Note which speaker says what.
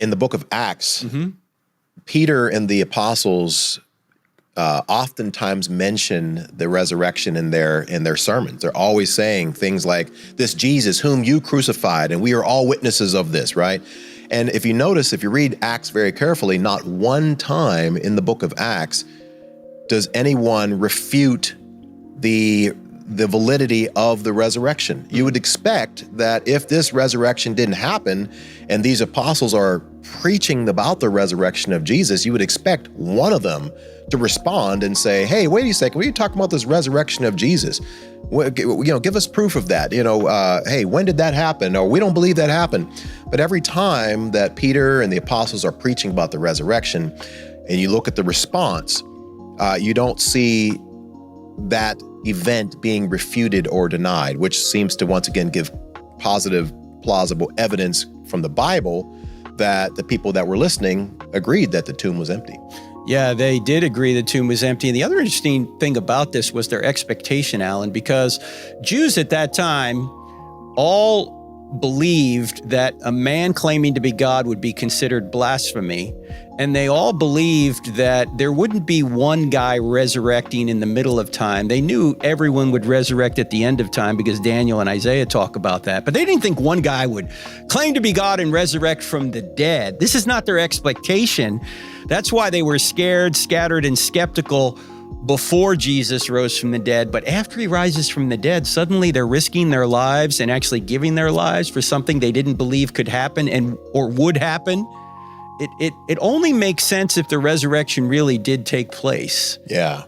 Speaker 1: in the book of Acts, Peter and the apostles oftentimes mention the resurrection in their sermons. They're always saying things like, this Jesus whom you crucified, and we are all witnesses of this, right? And if you notice, if you read Acts very carefully, not one time in the book of Acts does anyone refute the validity of the resurrection. You would expect that if this resurrection didn't happen and these apostles are preaching about the resurrection of Jesus, you would expect one of them to respond and say, hey, wait a second, what are you talking about this resurrection of Jesus? Give us proof of that. Hey, when did that happen? Or we don't believe that happened. But every time that Peter and the apostles are preaching about the resurrection and you look at the response, you don't see that event being refuted or denied, which seems to once again give positive, plausible evidence from the Bible that the people that were listening agreed that the tomb was empty.
Speaker 2: Yeah, they did agree the tomb was empty. And the other interesting thing about this was their expectation, Alan, because Jews at that time all believed that a man claiming to be God would be considered blasphemy. And they all believed that there wouldn't be one guy resurrecting in the middle of time. They knew everyone would resurrect at the end of time because Daniel and Isaiah talk about that. But they didn't think one guy would claim to be God and resurrect from the dead. This is not their expectation. That's why they were scared, scattered, and skeptical before Jesus rose from the dead. But after he rises from the dead, suddenly they're risking their lives and actually giving their lives for something they didn't believe could happen or would happen. It only makes sense if the resurrection really did take place.
Speaker 1: Yeah.